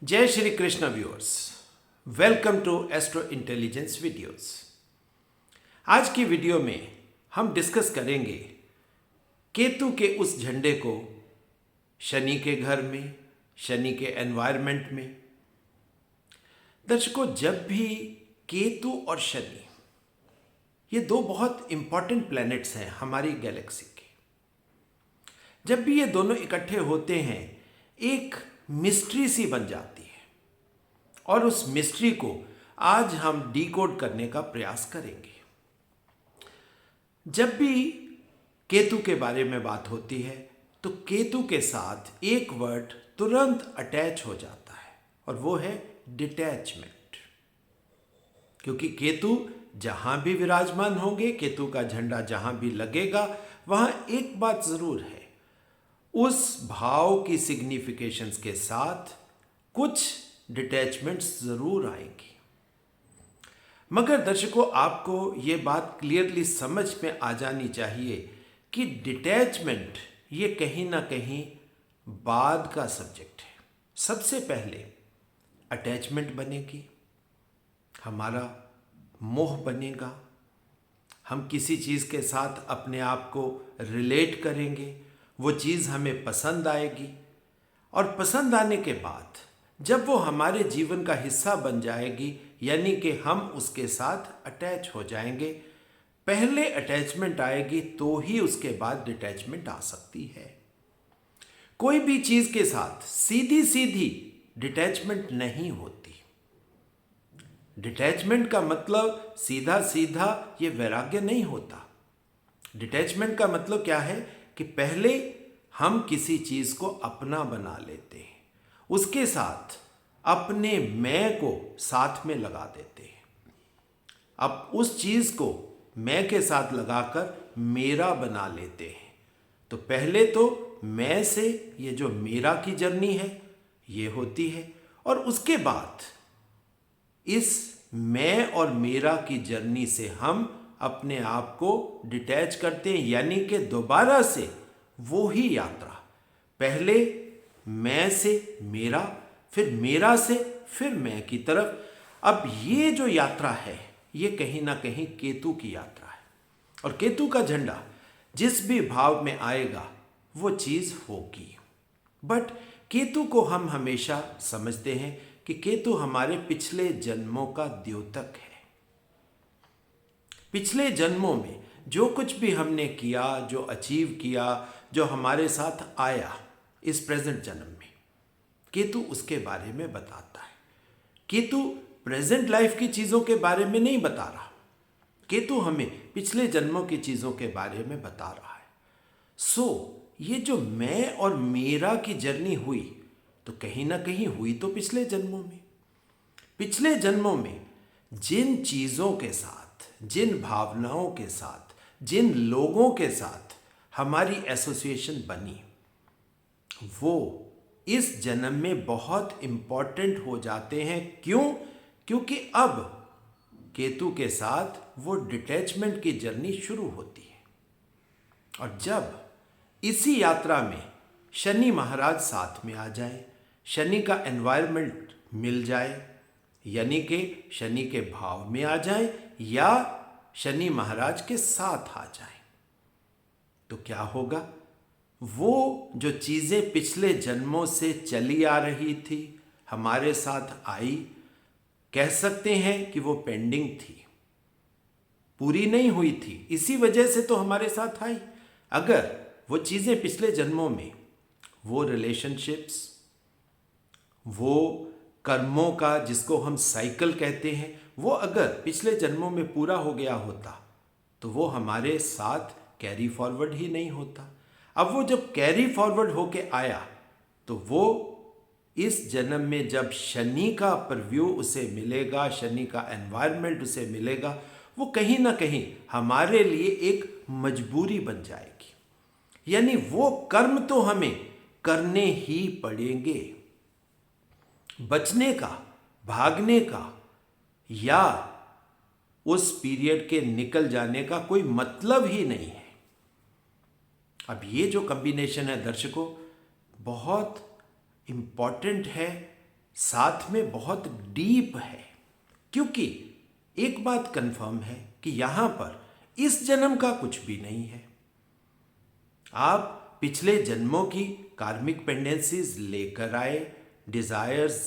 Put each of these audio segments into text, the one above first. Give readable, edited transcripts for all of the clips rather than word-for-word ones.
जय Shri Krishna viewers, welcome to astro intelligence videos. आज की वीडियो में हम डिस्कस करेंगे केतु के उस झंडे को शनि के घर में, शनि के एनवायरनमेंट में। दर्शकों, जब भी केतु और शनि, ये दो बहुत इंपॉर्टेंट प्लैनेट्स हैं हमारी गैलेक्सी के, जब भी ये दोनों इकट्ठे होते हैं एक मिस्ट्री सी बन जाती है और उस मिस्ट्री को आज हम डिकोड करने का प्रयास करेंगे। जब भी केतु के बारे में बात होती है तो केतु के साथ एक वर्ड तुरंत अटैच हो जाता है और वो है डिटैचमेंट। क्योंकि केतु जहां भी विराजमान होंगे, केतु का झंडा जहां भी लगेगा, वहां एक बात जरूर है, उस भाव की सिग्निफिकेशंस के साथ कुछ डिटैचमेंट्स जरूर आएंगी। मगर दर्शकों, आपको ये बात क्लियरली समझ में आ जानी चाहिए कि डिटैचमेंट ये कहीं ना कहीं बाद का सब्जेक्ट है। सबसे पहले अटैचमेंट बनेगी, हमारा मोह बनेगा, हम किसी चीज़ के साथ अपने आप को रिलेट करेंगे, वो चीज़ हमें पसंद आएगी और पसंद आने के बाद जब वो हमारे जीवन का हिस्सा बन जाएगी, यानी कि हम उसके साथ अटैच हो जाएंगे। पहले अटैचमेंट आएगी तो ही उसके बाद डिटैचमेंट आ सकती है। कोई भी चीज़ के साथ सीधी सीधी डिटैचमेंट नहीं होती। डिटैचमेंट का मतलब सीधा सीधा ये वैराग्य नहीं होता। डिटैचमेंट का मतलब क्या है कि पहले हम किसी चीज को अपना बना लेते हैं, उसके साथ अपने मैं को साथ में लगा देते हैं। अब उस चीज को मैं के साथ लगाकर मेरा बना लेते हैं। तो पहले तो मैं से ये जो मेरा की जर्नी है ये होती है और उसके बाद इस मैं और मेरा की जर्नी से हम अपने आप को डिटैच करते हैं, यानी कि दोबारा से वो ही यात्रा, पहले मैं से मेरा, फिर मेरा से फिर मैं की तरफ। अब ये जो यात्रा है ये कहीं ना कहीं केतु की यात्रा है और केतु का झंडा जिस भी भाव में आएगा वो चीज होगी। बट केतु को हम हमेशा समझते हैं कि केतु हमारे पिछले जन्मों का द्योतक है। पिछले जन्मों में जो कुछ भी हमने किया, जो अचीव किया, जो हमारे साथ आया इस प्रेजेंट जन्म में, केतु उसके बारे में बताता है। केतु प्रेजेंट लाइफ की चीज़ों के बारे में नहीं बता रहा, केतु हमें पिछले जन्मों की चीज़ों के बारे में बता रहा है। ये जो मैं और मेरा की जर्नी हुई तो कहीं ना कहीं हुई तो पिछले जन्मों में। पिछले जन्मों में जिन चीज़ों के साथ, जिन भावनाओं के साथ, जिन लोगों के साथ हमारी एसोसिएशन बनी, वो इस जन्म में बहुत इंपॉर्टेंट हो जाते हैं। क्यों? क्योंकि अब केतु के साथ वो डिटैचमेंट की जर्नी शुरू होती है और जब इसी यात्रा में शनि महाराज साथ में आ जाए, शनि का एनवायरनमेंट मिल जाए, यानी कि शनि के भाव में आ जाए या शनि महाराज के साथ आ जाए, तो क्या होगा? वो जो चीज़ें पिछले जन्मों से चली आ रही थी, हमारे साथ आई, कह सकते हैं कि वो पेंडिंग थी, पूरी नहीं हुई थी, इसी वजह से तो हमारे साथ आई। अगर वो चीज़ें पिछले जन्मों में, वो रिलेशनशिप्स, वो कर्मों का जिसको हम साइकिल कहते हैं, वो अगर पिछले जन्मों में पूरा हो गया होता तो वो हमारे साथ कैरी फॉरवर्ड ही नहीं होता। अब वो जब कैरी फॉरवर्ड होके आया तो वो इस जन्म में जब शनि का प्रव्यू उसे मिलेगा, शनि का एनवायरनमेंट उसे मिलेगा, वो कहीं ना कहीं हमारे लिए एक मजबूरी बन जाएगी। यानी वो कर्म तो हमें करने ही पड़ेंगे। बचने का, भागने का या उस पीरियड के निकल जाने का कोई मतलब ही नहीं है। अब ये जो कॉम्बिनेशन है दर्शकों, बहुत इंपॉर्टेंट है साथ में बहुत डीप है, क्योंकि एक बात कंफर्म है कि यहां पर इस जन्म का कुछ भी नहीं है। आप पिछले जन्मों की कार्मिक पेंडेंसीज लेकर आए, डिजायर्स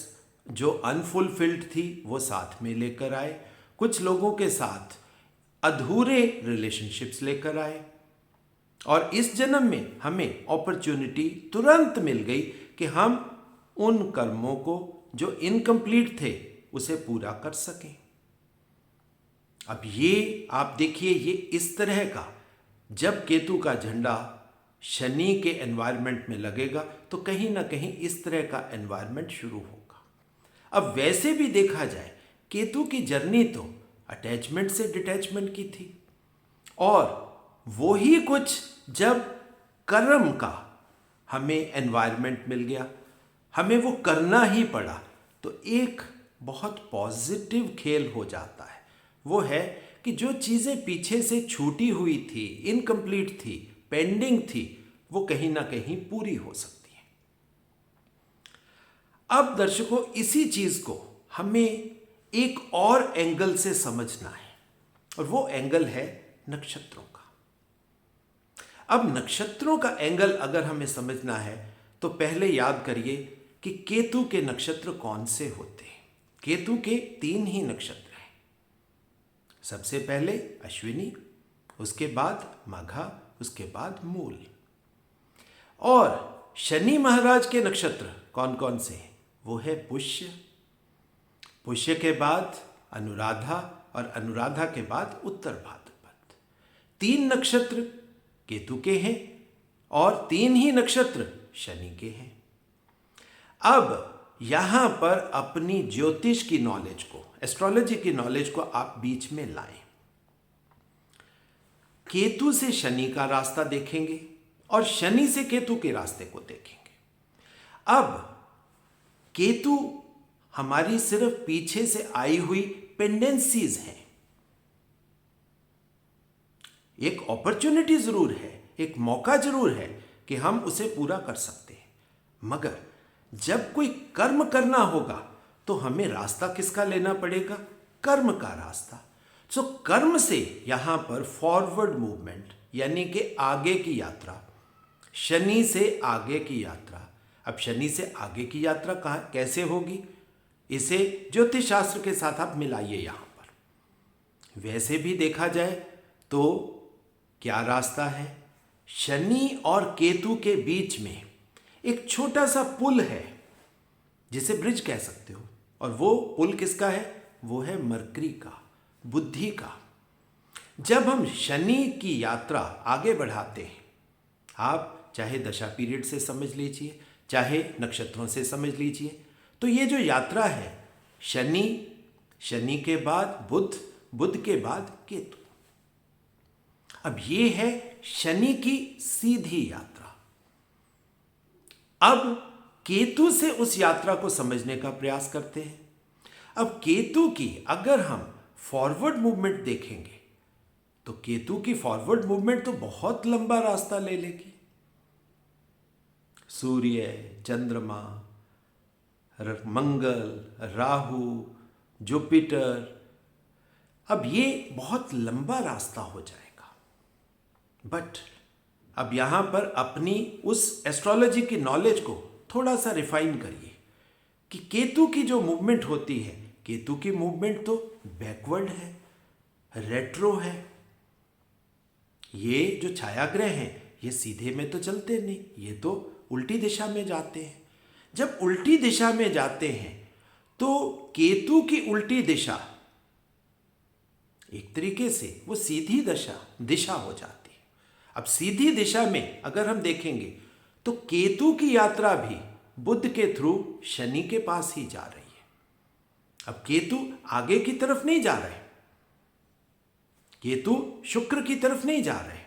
जो अनफुलफिल्ड थी वो साथ में लेकर आए, कुछ लोगों के साथ अधूरे रिलेशनशिप्स लेकर आए, और इस जन्म में हमें अपॉर्चुनिटी तुरंत मिल गई कि हम उन कर्मों को जो इनकम्प्लीट थे उसे पूरा कर सकें। अब ये आप देखिए, ये इस तरह का जब केतु का झंडा शनि के एनवायरनमेंट में लगेगा तो कहीं ना कहीं इस तरह का एनवायरनमेंट शुरू होगा। अब वैसे भी देखा जाए, केतु की जर्नी तो अटैचमेंट से डिटैचमेंट की थी, और वो ही कुछ जब कर्म का हमें एनवायरनमेंट मिल गया, हमें वो करना ही पड़ा, तो एक बहुत पॉजिटिव खेल हो जाता है। वो है कि जो चीज़ें पीछे से छूटी हुई थी, इनकम्प्लीट थी, पेंडिंग थी, वो कहीं ना कहीं पूरी हो सकती है। अब दर्शकों, इसी चीज़ को हमें एक और एंगल से समझना है, और वो एंगल है नक्षत्रों का। अब नक्षत्रों का एंगल अगर हमें समझना है तो पहले याद करिए कि केतु के नक्षत्र कौन से होते हैं। केतु के 3 ही नक्षत्र हैं। सबसे पहले अश्विनी, उसके बाद मघा, उसके बाद मूल। और शनि महाराज के नक्षत्र कौन कौन से हैं? वो है पुष्य, पुष्य के बाद अनुराधा, और अनुराधा के बाद उत्तर भाद्रपद। 3 नक्षत्र केतु के हैं और 3 ही नक्षत्र शनि के हैं। अब यहां पर अपनी ज्योतिष की नॉलेज को, एस्ट्रोलॉजी की नॉलेज को आप बीच में लाएं। केतु से शनि का रास्ता देखेंगे और शनि से केतु के रास्ते को देखेंगे। अब केतु हमारी सिर्फ पीछे से आई हुई पेंडेंसीज हैं। एक अपॉर्चुनिटी जरूर है, एक मौका जरूर है कि हम उसे पूरा कर सकते हैं, मगर जब कोई कर्म करना होगा तो हमें रास्ता किसका लेना पड़ेगा? कर्म का रास्ता। सो कर्म से यहां पर फॉरवर्ड मूवमेंट, यानी कि आगे की यात्रा, शनि से आगे की यात्रा। अब शनि से आगे की यात्रा कहाँ कैसे होगी? इसे ज्योतिष शास्त्र के साथ आप मिलाइए। यहां पर वैसे भी देखा जाए तो क्या रास्ता है? शनि और केतु के बीच में एक छोटा सा पुल है, जिसे ब्रिज कह सकते हो, और वो पुल किसका है? वो है मरकरी का, बुद्धि का। जब हम शनि की यात्रा आगे बढ़ाते हैं, आप चाहे दशा पीरियड से समझ लीजिए, चाहे नक्षत्रों से समझ लीजिए, तो ये जो यात्रा है, शनि, शनि के बाद बुध, बुध के बाद केतु। अब ये है शनि की सीधी यात्रा। अब केतु से उस यात्रा को समझने का प्रयास करते हैं। अब केतु की अगर हम फॉरवर्ड मूवमेंट देखेंगे तो केतु की फॉरवर्ड मूवमेंट तो बहुत लंबा रास्ता ले लेगी। सूर्य, चंद्रमा, मंगल, राहु, जुपिटर, अब ये बहुत लंबा रास्ता हो जाएगा। बट अब यहां पर अपनी उस एस्ट्रोलॉजी की नॉलेज को थोड़ा सा रिफाइन करिए कि केतु की जो मूवमेंट होती है, केतु की मूवमेंट तो बैकवर्ड है, रेट्रो है। ये जो छायाग्रह हैं, ये सीधे में तो चलते नहीं, ये तो उल्टी दिशा में जाते हैं। जब उल्टी दिशा में जाते हैं तो केतु की उल्टी दिशा एक तरीके से वो सीधी दिशा हो जाती है। अब सीधी दिशा में अगर हम देखेंगे तो केतु की यात्रा भी बुध के थ्रू शनि के पास ही जा रही है। अब केतु आगे की तरफ नहीं जा रहे, केतु शुक्र की तरफ नहीं जा रहे,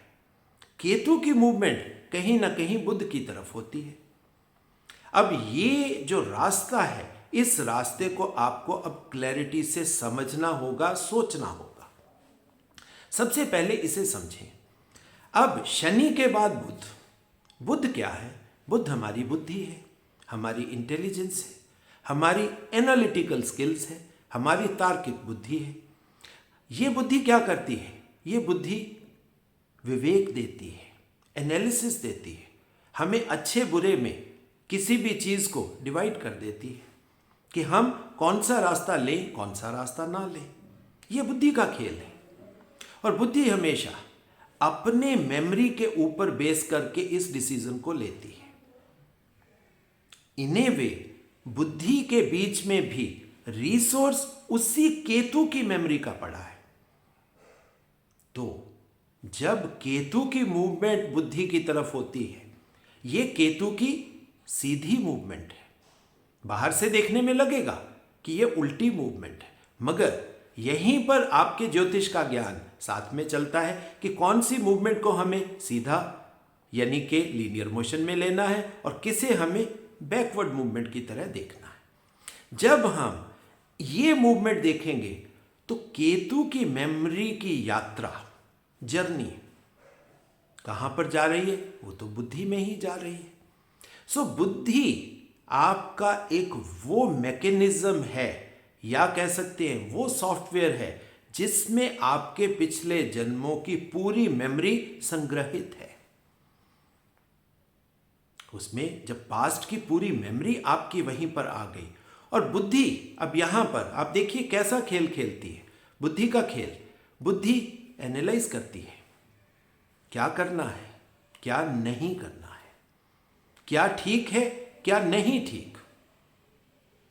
केतु की मूवमेंट कहीं ना कहीं बुध की तरफ होती है। अब ये जो रास्ता है, इस रास्ते को आपको अब क्लैरिटी से समझना होगा, सोचना होगा। सबसे पहले इसे समझें। अब शनि के बाद बुध। बुध क्या है? बुध हमारी बुद्धि है, हमारी इंटेलिजेंस है, हमारी एनालिटिकल स्किल्स है, हमारी तार्किक बुद्धि है। ये बुद्धि क्या करती है? ये बुद्धि विवेक देती है, एनालिसिस देती है, हमें अच्छे बुरे में किसी भी चीज़ को डिवाइड कर देती है कि हम कौन सा रास्ता लें, कौन सा रास्ता ना लें। ये बुद्धि का खेल है। और बुद्धि हमेशा अपने मेमोरी के ऊपर बेस करके इस डिसीजन को लेती है। इन ए वे बुद्धि के बीच में भी रिसोर्स उसी केतु की मेमोरी का पड़ा है। तो जब केतु की मूवमेंट बुद्धि की तरफ होती है, ये केतु की सीधी मूवमेंट है। बाहर से देखने में लगेगा कि ये उल्टी मूवमेंट है, मगर यहीं पर आपके ज्योतिष का ज्ञान साथ में चलता है कि कौन सी मूवमेंट को हमें सीधा यानी कि लीनियर मोशन में लेना है और किसे हमें बैकवर्ड मूवमेंट की तरह देखना है। जब हम ये मूवमेंट देखेंगे तो केतु की मेमोरी की यात्रा, जर्नी कहाँ पर जा रही है? वो तो बुद्धि में ही जा रही है। सो बुद्धि आपका एक वो मैकेनिज्म है, या कह सकते हैं वो सॉफ्टवेयर है जिसमें आपके पिछले जन्मों की पूरी मेमोरी संग्रहित है। उसमें जब पास्ट की पूरी मेमोरी आपकी वहीं पर आ गई, और बुद्धि अब यहां पर आप देखिए कैसा खेल खेलती है। बुद्धि का खेल, बुद्धि एनालाइज करती है क्या करना है, क्या नहीं करना है, क्या ठीक है, क्या नहीं ठीक।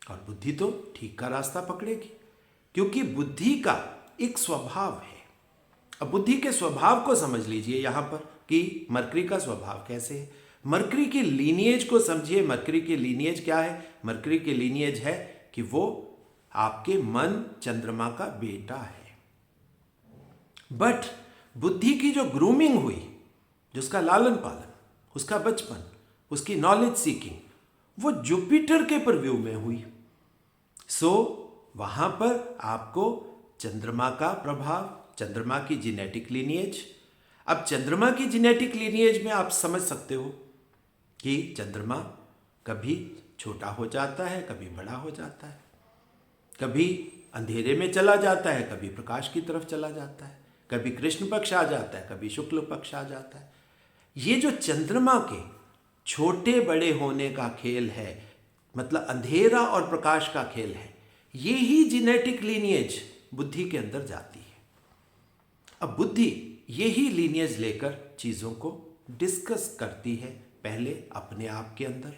और बुद्धि तो ठीक का रास्ता पकड़ेगी, क्योंकि बुद्धि का एक स्वभाव है। अब बुद्धि के स्वभाव को समझ लीजिए यहां पर कि मरकरी का स्वभाव कैसे है। मरकरी की लीनिएज को समझिए। मरकरी की लीनिएज क्या है? मरकरी की लीनिएज है कि वो आपके मन चंद्रमा का बेटा है। बट बुद्धि की जो ग्रूमिंग हुई, जिसका लालन पालन, उसका बचपन, उसकी नॉलेज सीकिंग, वो जुपिटर के परव्यू में हुई। सो वहां पर आपको चंद्रमा का प्रभाव, चंद्रमा की जेनेटिक लीनिएज। अब चंद्रमा की जेनेटिक लीनिएज में आप समझ सकते हो कि चंद्रमा कभी छोटा हो जाता है, कभी बड़ा हो जाता है, कभी अंधेरे में चला जाता है, कभी प्रकाश की तरफ चला जाता है, कभी कृष्ण पक्ष आ जाता है, कभी शुक्ल पक्ष आ जाता है। ये जो चंद्रमा के छोटे बड़े होने का खेल है, मतलब अंधेरा और प्रकाश का खेल है, ये ही जेनेटिक लीनिएज बुद्धि के अंदर जाती है। अब बुद्धि यही लीनिएज लेकर चीज़ों को डिस्कस करती है, पहले अपने आप के अंदर,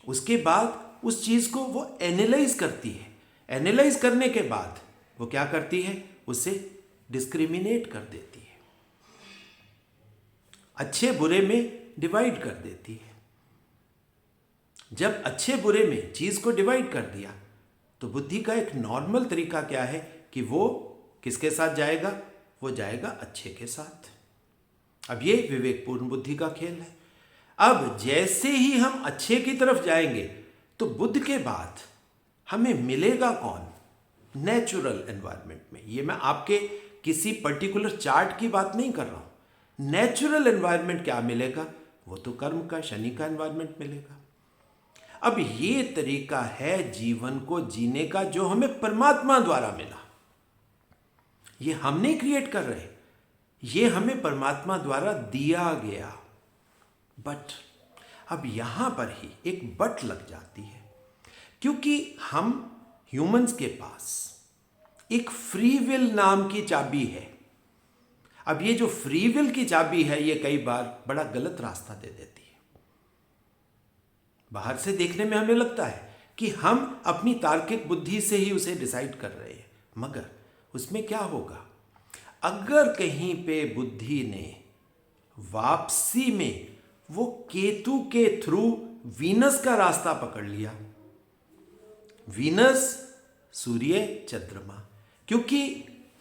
उसके बाद उस चीज़ को वो एनालाइज करती है। एनालाइज करने के बाद वो क्या करती है? उसे डिस्क्रिमिनेट कर देती है, अच्छे बुरे में डिवाइड कर देती है। जब अच्छे बुरे में चीज़ को डिवाइड कर दिया तो बुद्धि का एक नॉर्मल तरीका क्या है कि वो किसके साथ जाएगा? वो जाएगा अच्छे के साथ। अब ये विवेकपूर्ण बुद्धि का खेल है। अब जैसे ही हम अच्छे की तरफ जाएंगे तो बुद्ध के बाद हमें मिलेगा कौन? नेचुरल एनवायरनमेंट में। ये मैं आपके किसी पर्टिकुलर चार्ट की बात नहीं कर रहा हूं। नेचुरल एनवायरनमेंट क्या मिलेगा? वो तो कर्म का, शनि का एनवायरनमेंट मिलेगा। अब ये तरीका है जीवन को जीने का जो हमें परमात्मा द्वारा मिला। ये हम नहीं क्रिएट कर रहे, ये हमें परमात्मा द्वारा दिया गया। बट अब यहां पर ही एक बट लग जाती है, क्योंकि हम ह्यूमंस के पास एक फ्री विल नाम की चाबी है। अब ये जो फ्री विल की चाबी है, ये कई बार बड़ा गलत रास्ता दे देती है। बाहर से देखने में हमें लगता है कि हम अपनी तार्किक बुद्धि से ही उसे डिसाइड कर रहे हैं, मगर उसमें क्या होगा? अगर कहीं पे बुद्धि ने वापसी में वो केतु के थ्रू वीनस का रास्ता पकड़ लिया, वीनस, सूर्य, चंद्रमा, क्योंकि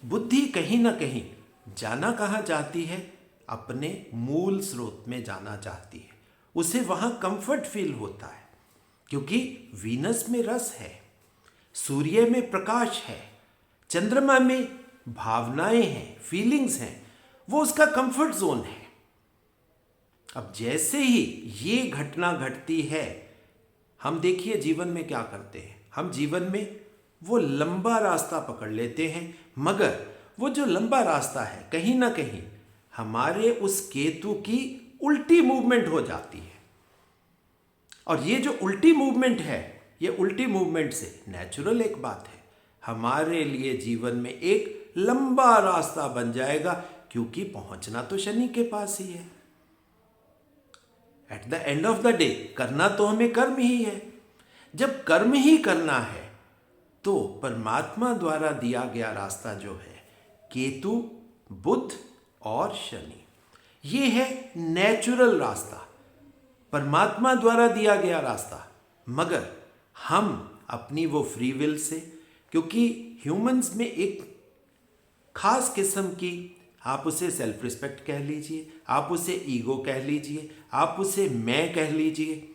बुद्धि कहीं ना कहीं जाना कहाँ चाहती है? अपने मूल स्रोत में जाना चाहती है। उसे वहाँ कंफर्ट फील होता है, क्योंकि वीनस में रस है, सूर्य में प्रकाश है, चंद्रमा में भावनाएं हैं, फीलिंग्स हैं, वो उसका कंफर्ट जोन है। अब जैसे ही ये घटना घटती है, हम देखिए जीवन में क्या करते हैं, हम जीवन में वो लंबा रास्ता पकड़ लेते हैं, मगर वो जो लंबा रास्ता है कहीं ना कहीं हमारे उस केतु की उल्टी मूवमेंट हो जाती है। और ये जो उल्टी मूवमेंट है, ये उल्टी मूवमेंट से नेचुरल एक बात है, हमारे लिए जीवन में एक लंबा रास्ता बन जाएगा, क्योंकि पहुंचना तो शनि के पास ही है। At the end of the day करना तो हमें कर्म ही है। जब कर्म ही करना है तो परमात्मा द्वारा दिया गया रास्ता जो है केतु, बुध और शनि, ये है नेचुरल रास्ता, परमात्मा द्वारा दिया गया रास्ता। मगर हम अपनी वो फ्री विल से, क्योंकि ह्यूमंस में एक खास किस्म की, आप उसे सेल्फ रिस्पेक्ट कह लीजिए, आप उसे ईगो कह लीजिए, आप उसे मैं कह लीजिए,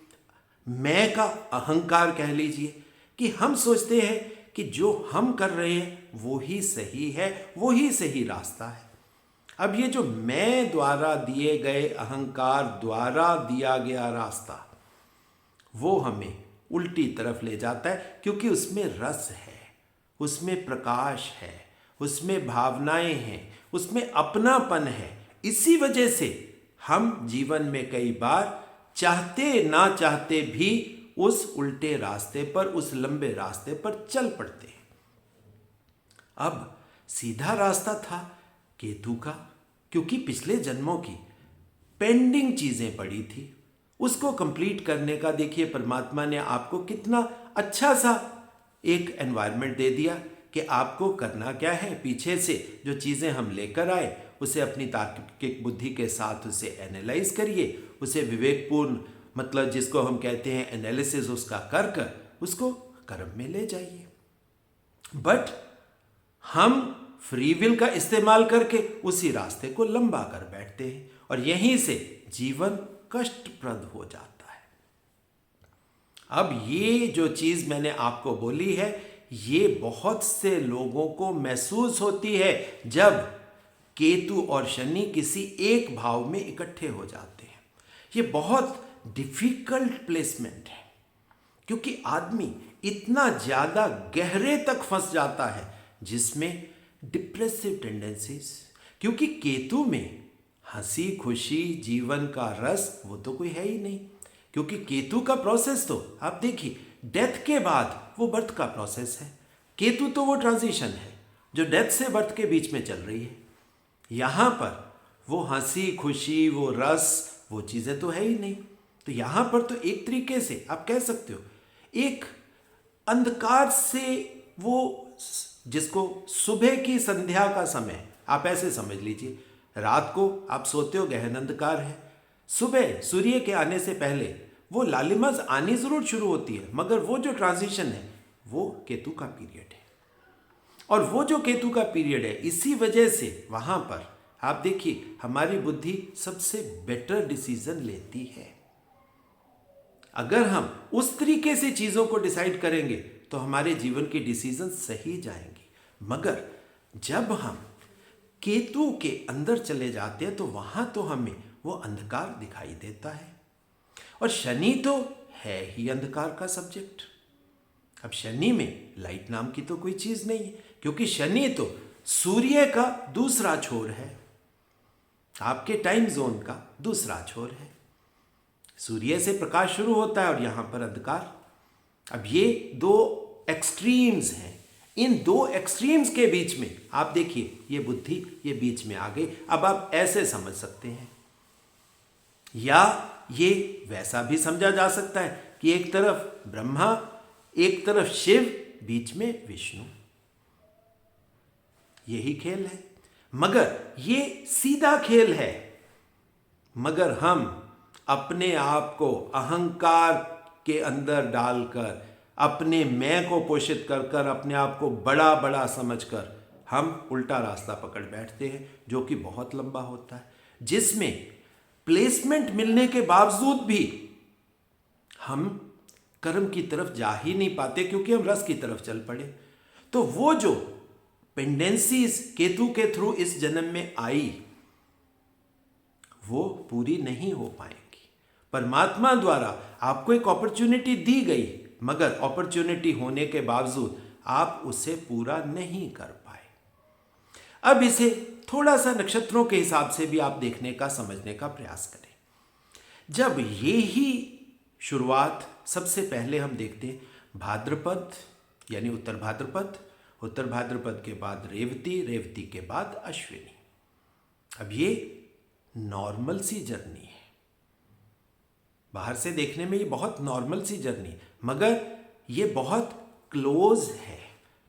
मैं का अहंकार कह लीजिए, कि हम सोचते हैं कि जो हम कर रहे हैं वो ही सही है, वो ही सही रास्ता है। अब ये जो मैं द्वारा दिए गए, अहंकार द्वारा दिया गया रास्ता, वो हमें उल्टी तरफ ले जाता है, क्योंकि उसमें रस है, उसमें प्रकाश है, उसमें भावनाएं हैं, उसमें अपनापन है। इसी वजह से हम जीवन में कई बार चाहते ना चाहते भी उस उल्टे रास्ते पर, उस लंबे रास्ते पर चल पड़ते हैं। अब सीधा रास्ता था केतु का, क्योंकि पिछले जन्मों की पेंडिंग चीजें पड़ी थी, उसको कंप्लीट करने का देखिए परमात्मा ने आपको कितना अच्छा सा एक एनवायरनमेंट दे दिया कि आपको करना क्या है। पीछे से जो चीज़ें हम लेकर आए उसे अपनी तार्किक बुद्धि के साथ उसे एनालाइज करिए, उसे विवेकपूर्ण, मतलब जिसको हम कहते हैं एनालिसिस, उसका कर उसको कर्म में ले जाइए। बट हम फ्री विल का इस्तेमाल करके उसी रास्ते को लंबा कर बैठते हैं और यहीं से जीवन कष्टप्रद हो जाता है। अब ये जो चीज़ मैंने आपको बोली है, ये बहुत से लोगों को महसूस होती है जब केतु और शनि किसी एक भाव में इकट्ठे हो जाते हैं। ये बहुत डिफिकल्ट प्लेसमेंट है, क्योंकि आदमी इतना ज़्यादा गहरे तक फंस जाता है जिसमें डिप्रेसिव टेंडेंसीज, क्योंकि केतु में हंसी खुशी जीवन का रस वो तो कोई है ही नहीं। क्योंकि केतु का प्रोसेस तो आप देखिए, डेथ के बाद वो बर्थ का प्रोसेस है। केतु तो वो ट्रांजिशन है जो डेथ से बर्थ के बीच में चल रही है। यहाँ पर वो हंसी खुशी, वो रस, वो चीज़ें तो है ही नहीं। तो यहाँ पर तो एक तरीके से आप कह सकते हो एक अंधकार से, वो जिसको सुबह की संध्या का समय आप ऐसे समझ लीजिए, रात को आप सोते हो गहन अंधकार है, सुबह सूर्य के आने से पहले वो लालिमा आनी जरूर शुरू होती है, मगर वो जो ट्रांजिशन है वो केतु का पीरियड है। और वो जो केतु का पीरियड है, इसी वजह से वहां पर आप देखिए हमारी बुद्धि सबसे बेटर डिसीजन लेती है। अगर हम उस तरीके से चीजों को डिसाइड करेंगे तो हमारे जीवन के डिसीजन सही जाएंगे। मगर जब हम केतु के अंदर चले जाते हैं तो वहां तो हमें वो अंधकार दिखाई देता है। और शनि तो है ही अंधकार का सब्जेक्ट। अब शनि में लाइट नाम की तो कोई चीज नहीं है, क्योंकि शनि तो सूर्य का दूसरा छोर है, आपके टाइम जोन का दूसरा छोर है। सूर्य से प्रकाश शुरू होता है और यहां पर अंधकार। अब ये दो एक्सट्रीम्स हैं, इन दो एक्सट्रीम्स के बीच में आप देखिए ये बुद्धि ये बीच में आ गई। अब आप ऐसे समझ सकते हैं, या ये वैसा भी समझा जा सकता है कि एक तरफ ब्रह्मा, एक तरफ शिव, बीच में विष्णु। यही खेल है, मगर ये सीधा खेल है। मगर हम अपने आप को अहंकार के अंदर डालकर, अपने मैं को पोषित कर कर, अपने आप को बड़ा बड़ा समझकर हम उल्टा रास्ता पकड़ बैठते हैं, जो कि बहुत लंबा होता है, जिसमें प्लेसमेंट मिलने के बावजूद भी हम कर्म की तरफ जा ही नहीं पाते, क्योंकि हम रस की तरफ चल पड़े। तो वो जो पेंडेंसीज केतु के थ्रू इस जन्म में आई वो पूरी नहीं हो पाएंगी। परमात्मा द्वारा आपको एक अपॉर्चुनिटी दी गई, मगर अपॉर्चुनिटी होने के बावजूद आप उसे पूरा नहीं कर पाए। अब इसे थोड़ा सा नक्षत्रों के हिसाब से भी आप देखने का, समझने का प्रयास करें। जब ये ही शुरुआत सबसे पहले हम देखते हैं भाद्रपद, यानी उत्तर भाद्रपद, उत्तर भाद्रपद के बाद रेवती, रेवती के बाद अश्विनी। अब ये नॉर्मल सी जर्नी है, बाहर से देखने में ये बहुत नॉर्मल सी जर्नी, मगर ये बहुत क्लोज है,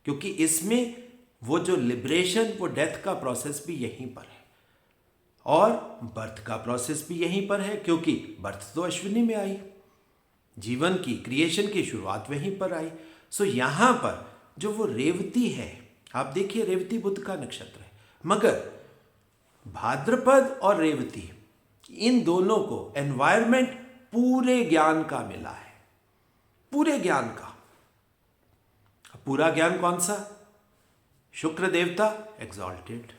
क्योंकि इसमें वो जो लिबरेशन, वो डेथ का प्रोसेस भी यहीं पर है और बर्थ का प्रोसेस भी यहीं पर है, क्योंकि बर्थ तो अश्विनी में आई, जीवन की, क्रिएशन की शुरुआत वहीं पर आई। सो यहाँ पर जो वो रेवती है, आप देखिए रेवती बुध का नक्षत्र है, मगर भाद्रपद और रेवती, इन दोनों को एनवायरमेंट पूरे ज्ञान का मिला है, पूरे ज्ञान का। पूरा ज्ञान कौन सा? शुक्र देवता एग्जॉल्टेड,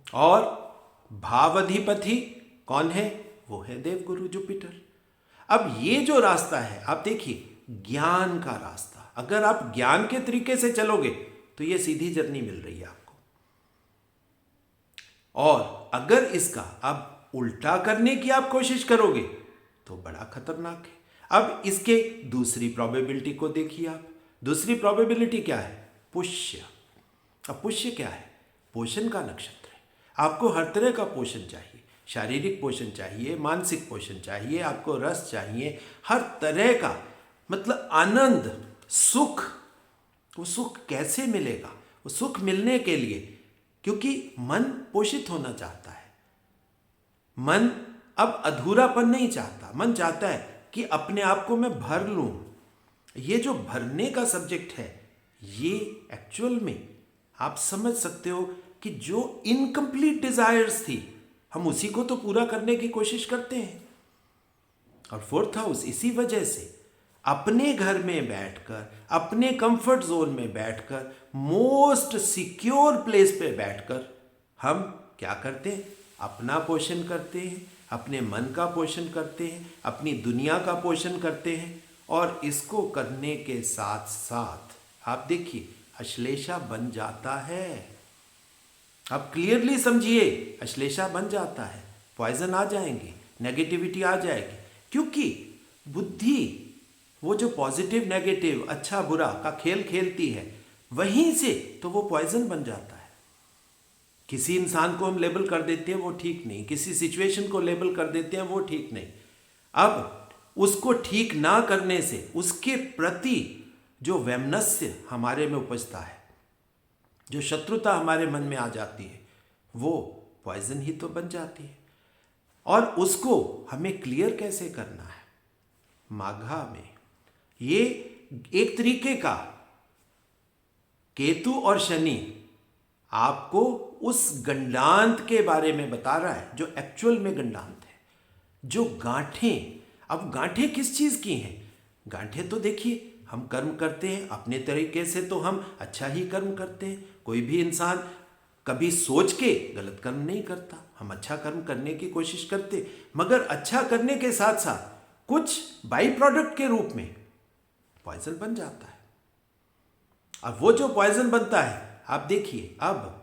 और भावाधिपति कौन है? वो है देवगुरु जुपिटर। अब ये जो रास्ता है, आप देखिए ज्ञान का रास्ता, अगर आप ज्ञान के तरीके से चलोगे तो ये सीधी जर्नी मिल रही है आपको, और अगर इसका आप उल्टा करने की आप कोशिश करोगे तो बड़ा खतरनाक है। अब इसके दूसरी प्रोबेबिलिटी को देखिए आप। दूसरी प्रोबेबिलिटी क्या है? पुष्य। अब पुष्य क्या है? पोषण का नक्षत्र है। आपको हर तरह का पोषण चाहिए, शारीरिक पोषण चाहिए, मानसिक पोषण चाहिए, आपको रस चाहिए, हर तरह का, मतलब आनंद, सुख। वो सुख कैसे मिलेगा? वो सुख मिलने के लिए, क्योंकि मन पोषित होना चाहता है, मन अब अधूरापन नहीं चाहता, मन चाहता है कि अपने आप को मैं भर लूं। ये जो भरने का सब्जेक्ट है, ये एक्चुअल में आप समझ सकते हो कि जो इनकम्प्लीट डिजायर्स थी, हम उसी को तो पूरा करने की कोशिश करते हैं। और फोर्थ हाउस इसी वजह से अपने घर में बैठकर, अपने कंफर्ट जोन में बैठकर, मोस्ट सिक्योर प्लेस पे बैठकर हम क्या करते हैं? अपना पोषण करते हैं, अपने मन का पोषण करते हैं, अपनी दुनिया का पोषण करते हैं। और इसको करने के साथ साथ आप देखिए अश्लेषा बन जाता है। आप क्लियरली समझिए, अश्लेषा बन जाता है, पॉइजन आ जाएंगे, नेगेटिविटी आ जाएगी, क्योंकि बुद्धि वो जो पॉजिटिव नेगेटिव, अच्छा बुरा का खेल खेलती है, वहीं से तो वो पॉइजन बन जाता है। किसी इंसान को हम लेबल कर देते हैं वो ठीक नहीं, किसी सिचुएशन को लेबल कर देते हैं वो ठीक नहीं। अब उसको ठीक ना करने से उसके प्रति जो वैमनस्य हमारे में उपजता है, जो शत्रुता हमारे मन में आ जाती है, वो पॉइजन ही तो बन जाती है। और उसको हमें क्लियर कैसे करना है? माघा में ये एक तरीके का केतु और शनि आपको उस गंडांत के बारे में बता रहा है जो एक्चुअल में गंडांत है, जो गांठें। अब गांठें किस चीज की हैं? गांठें तो देखिए, हम कर्म करते हैं अपने तरीके से, तो हम अच्छा ही कर्म करते हैं। कोई भी इंसान कभी सोच के गलत कर्म नहीं करता, हम अच्छा कर्म करने की कोशिश करते, मगर अच्छा करने के साथ साथ कुछ बाई प्रोडक्ट के रूप में पॉइजन बन जाता है। अब वो जो पॉइजन बनता है, आप देखिए, अब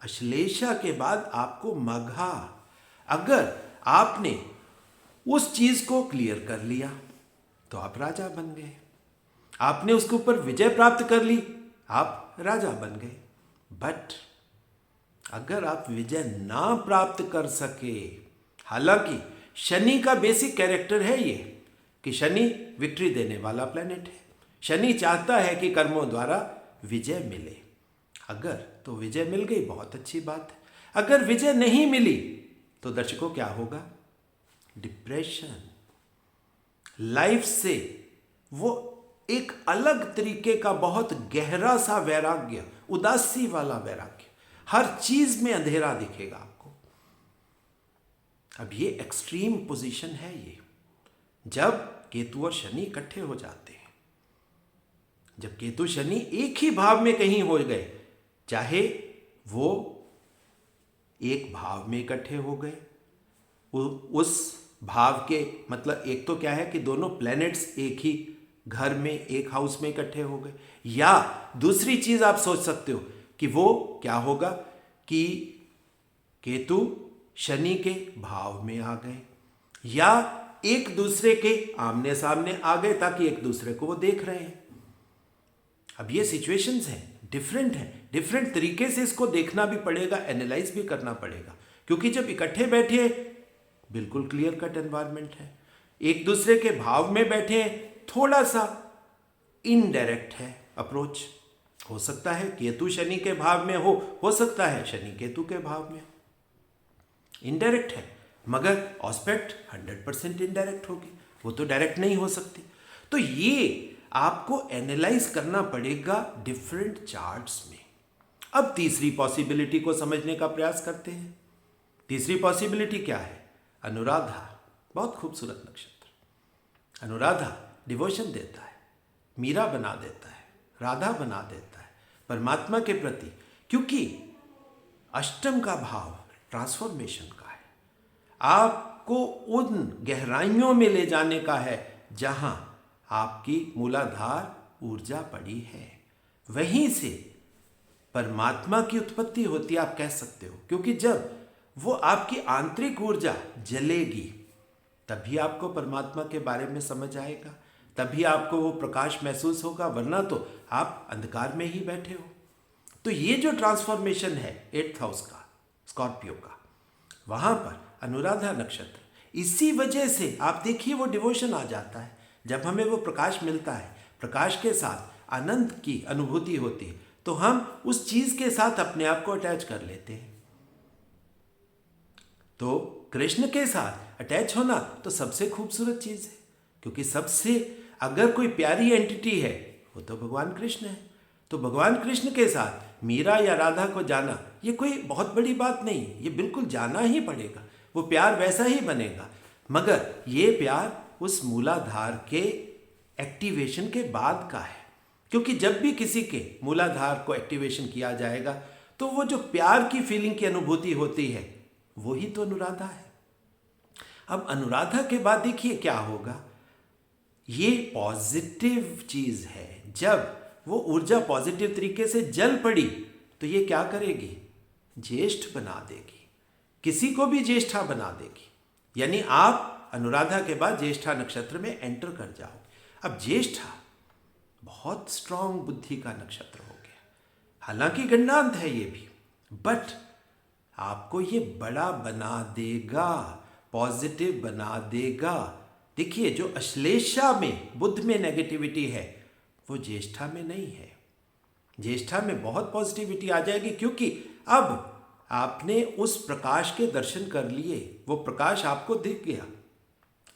अश्लेषा के बाद आपको मघा, अगर आपने उस चीज को क्लियर कर लिया तो आप राजा बन गए, आपने उसके ऊपर विजय प्राप्त कर ली, आप राजा बन गए। बट अगर आप विजय ना प्राप्त कर सके, हालांकि शनि का बेसिक कैरेक्टर है ये कि शनि विक्ट्री देने वाला प्लेनेट है, शनि चाहता है कि कर्मों द्वारा विजय मिले। अगर तो विजय मिल गई, बहुत अच्छी बात है। अगर विजय नहीं मिली तो दर्शकों क्या होगा? डिप्रेशन, लाइफ से वो एक अलग तरीके का बहुत गहरा सा वैराग्य, उदासी वाला वैराग्य, हर चीज में अंधेरा दिखेगा आपको। अब ये एक्सट्रीम पोजीशन है ये, जब केतु और शनि इकट्ठे हो जाते हैं। जब केतु शनि एक ही भाव में कहीं हो गए, चाहे वो एक भाव में इकट्ठे हो गए, उस भाव के मतलब एक तो क्या है कि दोनों प्लैनेट्स एक ही घर में एक हाउस में इकट्ठे हो गए, या दूसरी चीज आप सोच सकते हो कि वो क्या होगा कि केतु शनि के भाव में आ गए, या एक दूसरे के आमने सामने आ गए ताकि एक दूसरे को वो देख रहे हैं। अब ये सिचुएशंस हैं, डिफरेंट तरीके से इसको देखना भी पड़ेगा, एनालाइज भी करना पड़ेगा, क्योंकि जब इकट्ठे बैठे बिल्कुल क्लियर कट एनवायरनमेंट है, एक दूसरे के भाव में बैठे थोड़ा सा इनडायरेक्ट है अप्रोच। हो सकता है केतु शनि के भाव में हो सकता है शनि केतु के भाव में, इनडायरेक्ट है, मगर ऑस्पेक्ट 100% इनडायरेक्ट होगी, वो तो डायरेक्ट नहीं हो सकती। तो ये आपको एनालाइज करना पड़ेगा डिफरेंट चार्ट्स में। अब तीसरी पॉसिबिलिटी को समझने का प्रयास करते हैं। तीसरी पॉसिबिलिटी क्या है? अनुराधा, बहुत खूबसूरत नक्षत्र। अनुराधा डिवोशन देता है, मीरा बना देता है, राधा बना देता है परमात्मा के प्रति, क्योंकि अष्टम का भाव ट्रांसफॉर्मेशन का है, आपको उन गहराइयों में ले जाने का है जहां आपकी मूलाधार ऊर्जा पड़ी है, वहीं से परमात्मा की उत्पत्ति होती है, आप कह सकते हो। क्योंकि जब वो आपकी आंतरिक ऊर्जा जलेगी तभी आपको परमात्मा के बारे में समझ आएगा, तभी आपको वो प्रकाश महसूस होगा, वरना तो आप अंधकार में ही बैठे हो। तो ये जो ट्रांसफॉर्मेशन है 8th हाउस का, स्कॉर्पियो का, वहां पर अनुराधा नक्षत्र, इसी वजह से आप देखिए वो डिवोशन आ जाता है। जब हमें वो प्रकाश मिलता है, प्रकाश के साथ आनंद की अनुभूति होती है, तो हम उस चीज के साथ अपने आप को अटैच कर लेते हैं। तो कृष्ण के साथ अटैच होना तो सबसे खूबसूरत चीज है, क्योंकि सबसे अगर कोई प्यारी एंटिटी है वो तो भगवान कृष्ण है। तो भगवान कृष्ण के साथ मीरा या राधा को जाना ये कोई बहुत बड़ी बात नहीं, ये बिल्कुल जाना ही पड़ेगा, वो प्यार वैसा ही बनेगा। मगर ये प्यार उस मूलाधार के एक्टिवेशन के बाद का है, क्योंकि जब भी किसी के मूलाधार को एक्टिवेशन किया जाएगा तो वो जो प्यार की फीलिंग की अनुभूति होती है वही तो अनुराधा है। अब अनुराधा के बाद देखिए क्या होगा, ये पॉजिटिव चीज है। जब वो ऊर्जा पॉजिटिव तरीके से जल पड़ी तो ये क्या करेगी? ज्येष्ठ बना देगी, किसी को भी ज्येष्ठा बना देगी। यानी आप अनुराधा के बाद ज्येष्ठा नक्षत्र में एंटर कर जाओगे। अब ज्येष्ठा बहुत स्ट्रांग बुद्धि का नक्षत्र हो गया, हालांकि गंडांत है ये भी, बट आपको ये बड़ा बना देगा, पॉजिटिव बना देगा। देखिए जो अश्लेषा में बुद्ध में नेगेटिविटी है वो ज्येष्ठा में नहीं है। ज्येष्ठा में बहुत पॉजिटिविटी आ जाएगी, क्योंकि अब आपने उस प्रकाश के दर्शन कर लिए, वो प्रकाश आपको दिख गया।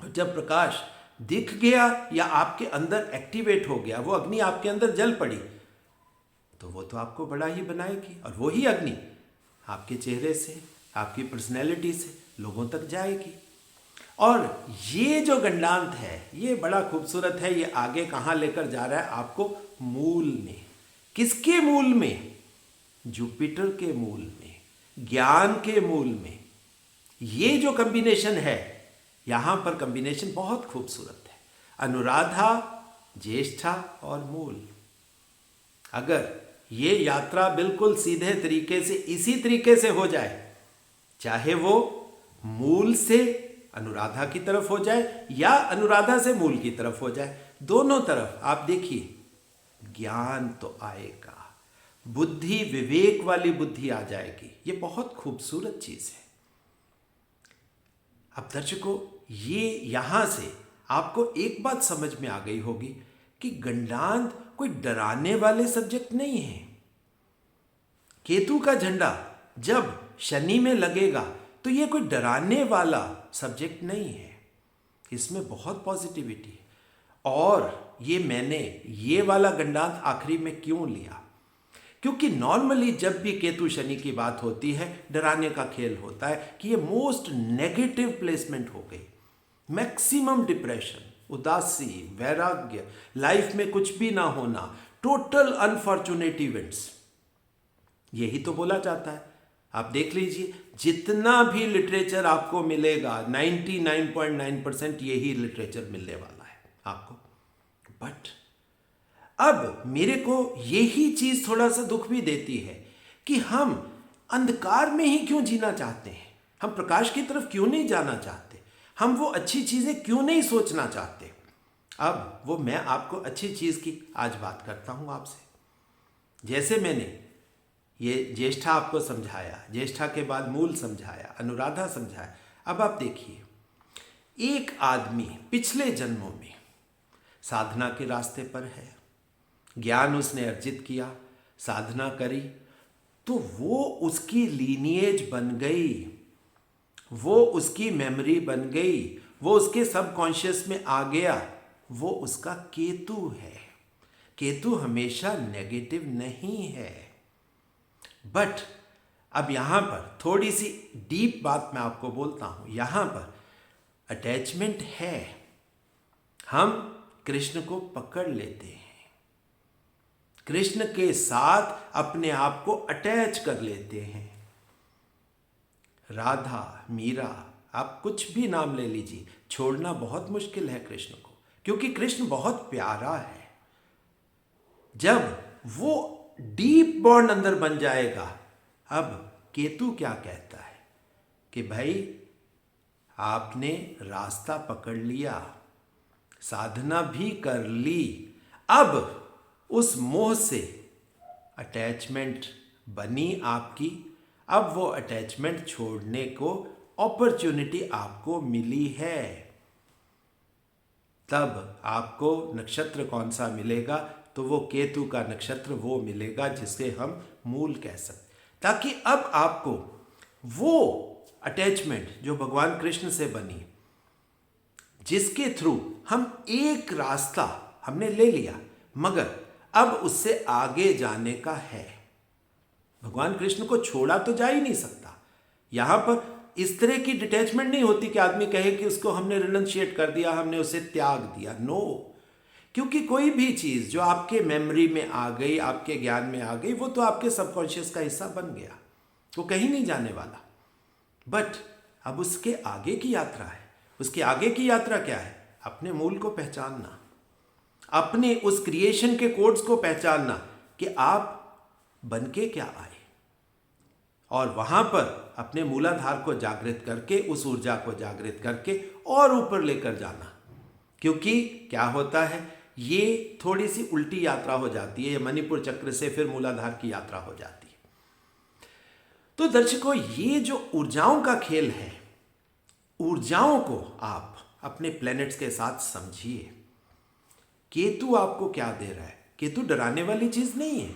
और जब प्रकाश दिख गया या आपके अंदर एक्टिवेट हो गया, वो अग्नि आपके अंदर जल पड़ी, तो वो तो आपको बड़ा ही बनाएगी, और वही अग्नि आपके चेहरे से, आपकी पर्सनैलिटी से लोगों तक जाएगी। और ये जो गंडांत है ये बड़ा खूबसूरत है, ये आगे कहाँ लेकर जा रहा है आपको? मूल में। किसके मूल में? जुपिटर के मूल में, ज्ञान के मूल में। ये जो कॉम्बिनेशन है, यहां पर कॉम्बिनेशन बहुत खूबसूरत है। अनुराधा, ज्येष्ठा और मूल। अगर ये यात्रा बिल्कुल सीधे तरीके से इसी तरीके से हो जाए, चाहे वो मूल से अनुराधा की तरफ हो जाए या अनुराधा से मूल की तरफ हो जाए, दोनों तरफ आप देखिए ज्ञान तो आएगा, बुद्धि, विवेक वाली बुद्धि आ जाएगी। ये बहुत खूबसूरत चीज है। अब दर्शकों, ये यहां से आपको एक बात समझ में आ गई होगी कि गंडांत कोई डराने वाले सब्जेक्ट नहीं है। केतु का झंडा जब शनि में लगेगा तो ये कोई डराने वाला सब्जेक्ट नहीं है, इसमें बहुत पॉजिटिविटी है। और ये मैंने ये वाला गंडांत आखिरी में क्यों लिया? क्योंकि नॉर्मली जब भी केतु शनि की बात होती है, डराने का खेल होता है कि ये मोस्ट नेगेटिव प्लेसमेंट हो गई, मैक्सिमम डिप्रेशन, उदासी, वैराग्य, लाइफ में कुछ भी ना होना, टोटल अनफॉर्चुनेट इवेंट्स, यही तो बोला जाता है। आप देख लीजिए, जितना भी लिटरेचर आपको मिलेगा 99.9% यही लिटरेचर मिलने वाला है आपको। बट अब मेरे को यही चीज थोड़ा सा दुख भी देती है कि हम अंधकार में ही क्यों जीना चाहते हैं, हम प्रकाश की तरफ क्यों नहीं जाना चाहते, हम वो अच्छी चीजें क्यों नहीं सोचना चाहते। अब वो मैं आपको अच्छी चीज की आज बात करता हूं आपसे। जैसे मैंने ये ज्येष्ठा आपको समझाया, ज्येष्ठा के बाद मूल समझाया, अनुराधा समझाया। अब आप देखिए, एक आदमी पिछले जन्मों में साधना के रास्ते पर है, ज्ञान उसने अर्जित किया, साधना करी, तो वो उसकी लीनिएज बन गई, वो उसकी मेमोरी बन गई, वो उसके सबकॉन्शियस में आ गया। वो उसका केतु है। केतु हमेशा नेगेटिव नहीं है। बट अब यहां पर थोड़ी सी डीप बात मैं आपको बोलता हूं। यहां पर अटैचमेंट है, हम कृष्ण को पकड़ लेते हैं, कृष्ण के साथ अपने आप को अटैच कर लेते हैं। राधा, मीरा, आप कुछ भी नाम ले लीजिए, छोड़ना बहुत मुश्किल है कृष्ण को, क्योंकि कृष्ण बहुत प्यारा है। जब वो डीप बॉन्ड अंदर बन जाएगा, अब केतु क्या कहता है कि भाई आपने रास्ता पकड़ लिया, साधना भी कर ली, अब उस मोह से अटैचमेंट बनी आपकी, अब वो अटैचमेंट छोड़ने को अपॉर्चुनिटी आपको मिली है। तब आपको नक्षत्र कौन सा मिलेगा, तो वो केतु का नक्षत्र वो मिलेगा जिसे हम मूल कह सकते, ताकि अब आपको वो अटैचमेंट जो भगवान कृष्ण से बनी, जिसके थ्रू हम एक रास्ता हमने ले लिया, मगर अब उससे आगे जाने का है। भगवान कृष्ण को छोड़ा तो जा ही नहीं सकता। यहां पर इस तरह की डिटैचमेंट नहीं होती कि आदमी कहे कि उसको हमने रिनंशिएट कर दिया, हमने उसे त्याग दिया। नो, क्योंकि कोई भी चीज जो आपके मेमोरी में आ गई, आपके ज्ञान में आ गई, वो तो आपके सबकॉन्शियस का हिस्सा बन गया, वो कहीं नहीं जाने वाला। बट अब उसके आगे की यात्रा है। उसके आगे की यात्रा क्या है? अपने मूल को पहचानना, अपने उस क्रिएशन के कोड्स को पहचानना कि आप बन के क्या आए, और वहां पर अपने मूलाधार को जागृत करके, उस ऊर्जा को जागृत करके और ऊपर लेकर जाना। क्योंकि क्या होता है, ये थोड़ी सी उल्टी यात्रा हो जाती है, ये मणिपुर चक्र से फिर मूलाधार की यात्रा हो जाती है। तो दर्शकों, ये जो ऊर्जाओं का खेल है, ऊर्जाओं को आप अपने प्लैनेट्स के साथ समझिए। केतु आपको क्या दे रहा है? केतु डराने वाली चीज नहीं है,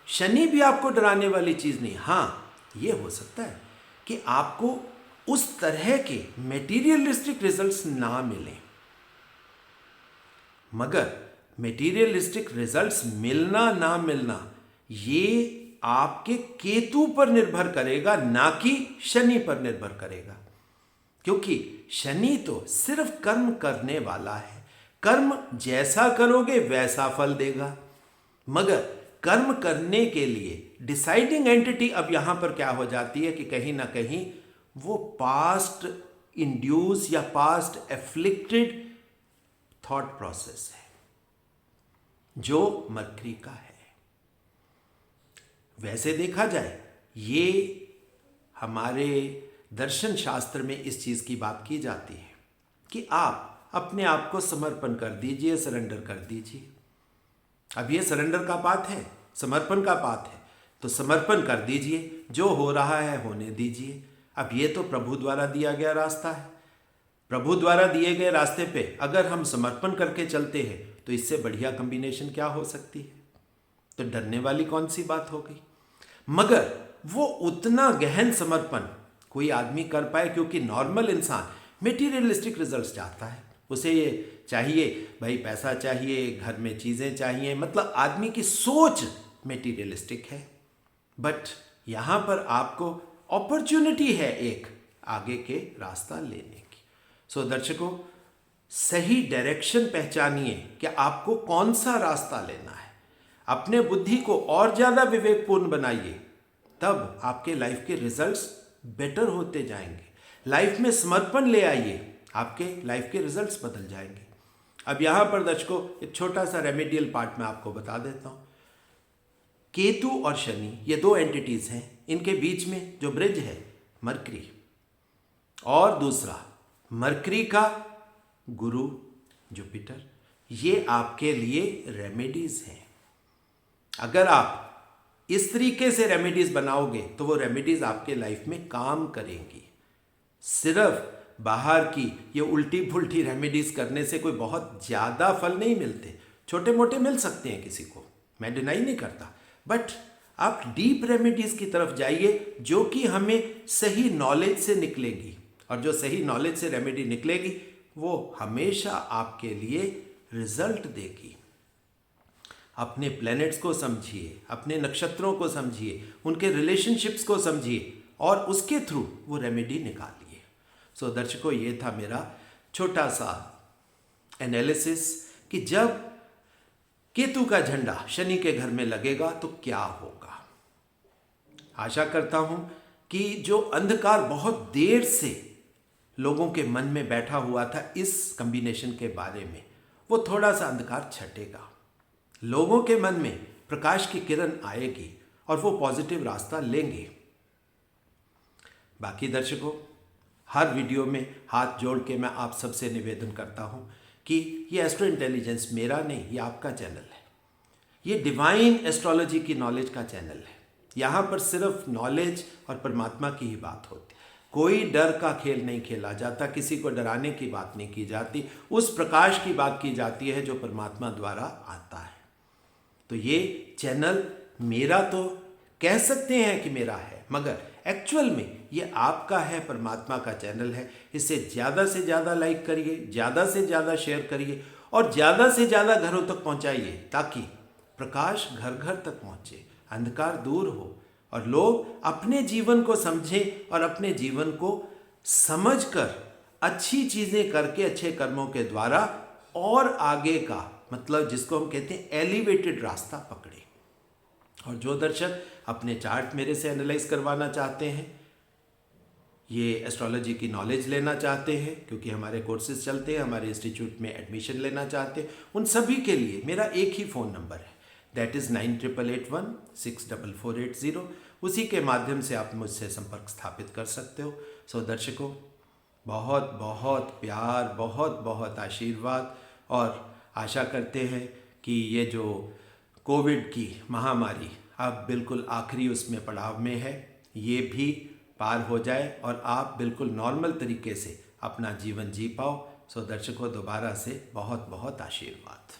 शनि भी आपको डराने वाली चीज नहीं। हाँ, ये हो सकता है कि आपको उस तरह के मेटीरियलिस्टिक रिजल्ट्स ना मिले, मगर मेटीरियलिस्टिक रिजल्ट्स मिलना ना मिलना ये आपके केतु पर निर्भर करेगा, ना कि शनि पर निर्भर करेगा। क्योंकि शनि तो सिर्फ कर्म करने वाला है, कर्म जैसा करोगे वैसा फल देगा। मगर कर्म करने के लिए डिसाइडिंग एंटिटी अब यहां पर क्या हो जाती है कि कहीं ना कहीं वो पास्ट इंड्यूस या पास्ट एफ्लिक्टेड थॉट प्रोसेस है, जो मरकरी का है। वैसे देखा जाए, ये हमारे दर्शन शास्त्र में इस चीज की बात की जाती है कि आप अपने आप को समर्पण कर दीजिए, सरेंडर कर दीजिए। अब ये सरेंडर का पाठ है, समर्पण का पाठ है, तो समर्पण कर दीजिए, जो हो रहा है होने दीजिए। अब ये तो प्रभु द्वारा दिया गया रास्ता है, प्रभु द्वारा दिए गए रास्ते पे अगर हम समर्पण करके चलते हैं तो इससे बढ़िया कॉम्बिनेशन क्या हो सकती है? तो डरने वाली कौन सी बात हो गई? मगर वो उतना गहन समर्पण कोई आदमी कर पाए, क्योंकि नॉर्मल इंसान मेटीरियलिस्टिक रिजल्ट्स चाहता है, उसे ये चाहिए भाई, पैसा चाहिए, घर में चीजें चाहिए, मतलब आदमी की सोच मेटीरियलिस्टिक है। बट यहां पर आपको अपॉर्चुनिटी है एक आगे के रास्ता लेने की। सो दर्शकों, सही डायरेक्शन पहचानिए कि आपको कौन सा रास्ता लेना है। अपने बुद्धि को और ज्यादा विवेकपूर्ण बनाइए, तब आपके लाइफ के रिजल्ट्स बेटर होते जाएंगे। लाइफ में समर्पण ले आइए, आपके लाइफ के रिजल्ट्स बदल जाएंगे। अब यहाँ पर दर्शकों एक छोटा सा रेमेडियल पार्ट मैं आपको बता देता हूँ। केतु और शनि ये दो एंटिटीज हैं, इनके बीच में जो ब्रिज है मरकरी, और दूसरा मरकरी का गुरु जुपिटर, ये आपके लिए रेमेडीज हैं। अगर आप इस तरीके से रेमेडीज बनाओगे तो वो रेमेडीज आपके लाइफ में काम करेंगी। सिर्फ बाहर की ये उल्टी पुल्टी रेमेडीज करने से कोई बहुत ज़्यादा फल नहीं मिलते। छोटे मोटे मिल सकते हैं किसी को, मैं डिनाई नहीं करता, बट आप डीप रेमेडीज की तरफ जाइए जो कि हमें सही नॉलेज से निकलेंगी, और जो सही नॉलेज से रेमेडी निकलेगी वो हमेशा आपके लिए रिजल्ट देगी। अपने प्लैनेट्स को समझिए, अपने नक्षत्रों को समझिए, उनके रिलेशनशिप्स को समझिए और उसके थ्रू वो रेमेडी निकालिए। सो दर्शकों, ये था मेरा छोटा सा एनालिसिस कि जब केतु का झंडा शनि के घर में लगेगा तो क्या होगा। आशा करता हूं कि जो अंधकार बहुत देर से लोगों के मन में बैठा हुआ था इस कॉम्बिनेशन के बारे में, वो थोड़ा सा अंधकार छटेगा, लोगों के मन में प्रकाश की किरण आएगी और वो पॉजिटिव रास्ता लेंगे। बाकी दर्शकों, हर वीडियो में हाथ जोड़ के मैं आप सबसे निवेदन करता हूं कि ये एस्ट्रो इंटेलिजेंस मेरा नहीं, ये आपका चैनल है। ये डिवाइन एस्ट्रोलॉजी की नॉलेज का चैनल है। यहाँ पर सिर्फ नॉलेज और परमात्मा की ही बात होती, कोई डर का खेल नहीं खेला जाता, किसी को डराने की बात नहीं की जाती, उस प्रकाश की बात की जाती है जो परमात्मा द्वारा आता है। तो ये चैनल मेरा तो कह सकते हैं कि मेरा है, मगर एक्चुअल में ये आपका है, परमात्मा का चैनल है। इसे ज़्यादा से ज़्यादा लाइक करिए, ज़्यादा से ज़्यादा शेयर करिए और ज़्यादा से ज़्यादा घरों तक पहुंचाइए ताकि प्रकाश घर घर तक पहुंचे, अंधकार दूर हो और लोग अपने जीवन को समझें और अपने जीवन को समझकर अच्छी चीज़ें करके अच्छे कर्मों के द्वारा और आगे का, मतलब जिसको हम कहते हैं एलिवेटेड रास्ता पकड़े। और जो दर्शक अपने चार्ट मेरे से एनालाइज करवाना चाहते हैं, ये एस्ट्रोलॉजी की नॉलेज लेना चाहते हैं, क्योंकि हमारे कोर्सेज चलते हैं, हमारे इंस्टीट्यूट में एडमिशन लेना चाहते हैं, उन सभी के लिए मेरा एक ही फ़ोन नंबर है, दैट इज़ 9881 उसी के माध्यम से आप मुझसे संपर्क स्थापित कर सकते हो। सो दर्शकों, बहुत बहुत प्यार, बहुत बहुत आशीर्वाद, और आशा करते हैं कि ये जो कोविड की महामारी अब बिल्कुल आखिरी उसमें पड़ाव में है, ये भी पार हो जाए और आप बिल्कुल नॉर्मल तरीके से अपना जीवन जी पाओ। सो दर्शकों, दोबारा से बहुत बहुत आशीर्वाद।